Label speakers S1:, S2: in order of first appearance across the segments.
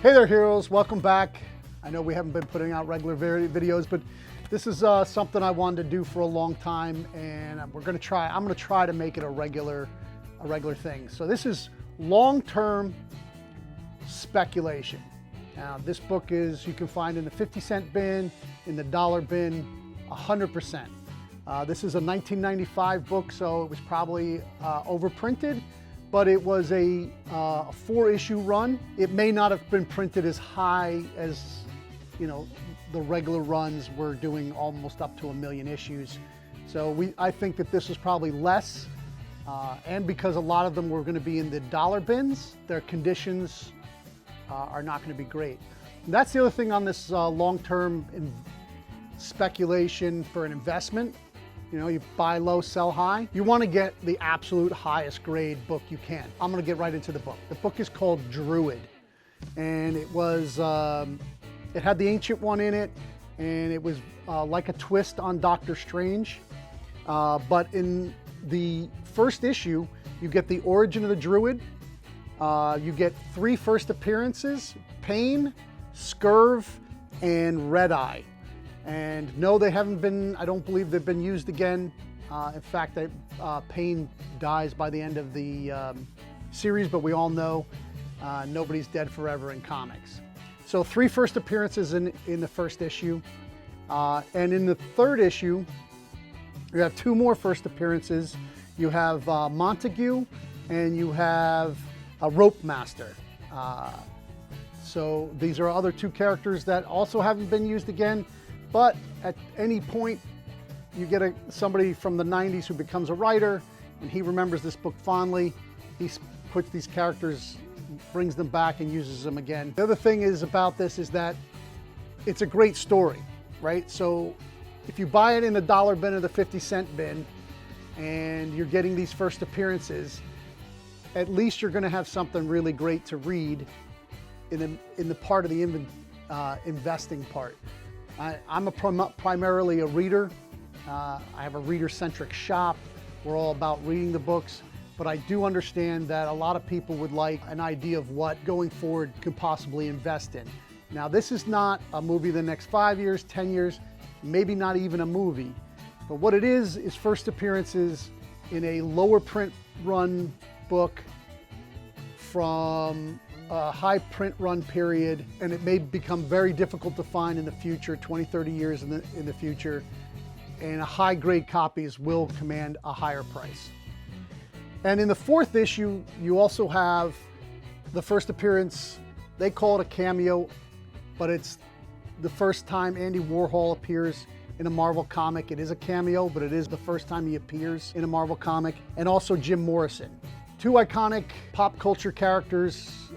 S1: Hey there, heroes. Welcome back. I know we haven't been putting out regular videos, but this is something I wanted to do for a long time, and I'm going to try to make it a regular thing. So this is long-term speculation. Now, this book you can find in the 50-cent bin, in the dollar bin, 100%. This is a 1995 book, so it was probably overprinted, but it was a 4-issue run. It may not have been printed as high as, you know, the regular runs were doing, almost up to 1 million issues. So I think that this was probably less, and because a lot of them were going to be in the dollar bins, their conditions are not going to be great. And that's the other thing on this long-term speculation for an investment. You know, you buy low, sell high. You want to get the absolute highest grade book you can. I'm going to get right into the book. The book is called Druid, and it was it had the Ancient One in it, and it was like a twist on Doctor Strange. But in the first issue, you get the origin of the Druid. You get 3 first appearances: Pain, Scurv, and Red Eye. And no, they haven't been, I don't believe they've been used again. In fact, Pain dies by the end of the series, but we all know nobody's dead forever in comics. So 3 first appearances in the first issue. And in the third issue, you have 2 more first appearances. You have Montague, and you have a Rope Master. So these are other 2 characters that also haven't been used again. But at any point, you get somebody from the 90s who becomes a writer, and he remembers this book fondly. He puts these characters, brings them back, and uses them again. The other thing about this is that it's a great story, right? So if you buy it in the dollar bin or the 50-cent bin, and you're getting these first appearances, at least you're going to have something really great to read in the part of the investing part. I'm primarily a reader. I have a reader-centric shop. We're all about reading the books, but I do understand that a lot of people would like an idea of what going forward could possibly invest in. Now, this is not a movie the next 5 years, 10 years, maybe not even a movie, but what it is first appearances in a lower print run book from a high print run period, and it may become very difficult to find in the future, 20, 30 years in the future, and high grade copies will command a higher price. And in the 4th issue, you also have the first appearance. They call it a cameo, but it's the first time Andy Warhol appears in a Marvel comic. It is a cameo, but it is the first time he appears in a Marvel comic, and also Jim Morrison. 2 iconic pop culture characters,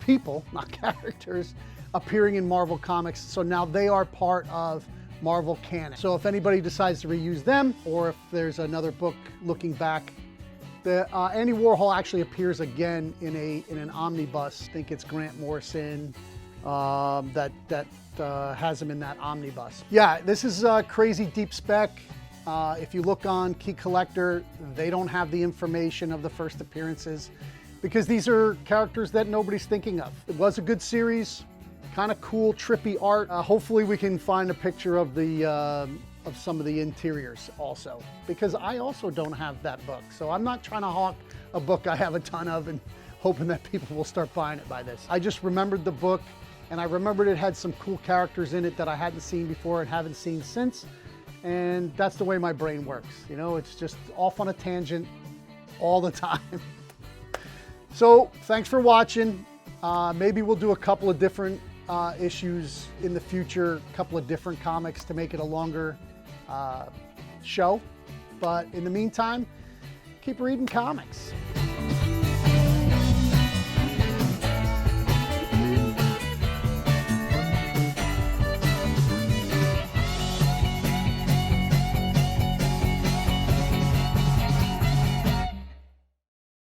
S1: people, not characters, appearing in Marvel comics. So now they are part of Marvel canon. So if anybody decides to reuse them, or if there's another book looking back, Andy Warhol actually appears again in an omnibus. I think it's Grant Morrison that has him in that omnibus. Yeah, this is crazy deep spec. If you look on Key Collector, they don't have the information of the first appearances because these are characters that nobody's thinking of. It was a good series, kind of cool, trippy art. Hopefully we can find a picture of of some of the interiors also, because I also don't have that book. So I'm not trying to hawk a book I have a ton of and hoping that people will start buying it by this. I just remembered the book, and I remembered it had some cool characters in it that I hadn't seen before and haven't seen since. And that's the way my brain works. You know, it's just off on a tangent all the time. So thanks for watching. Maybe we'll do a couple of different issues in the future, a couple of different comics to make it a longer show. But in the meantime, keep reading comics.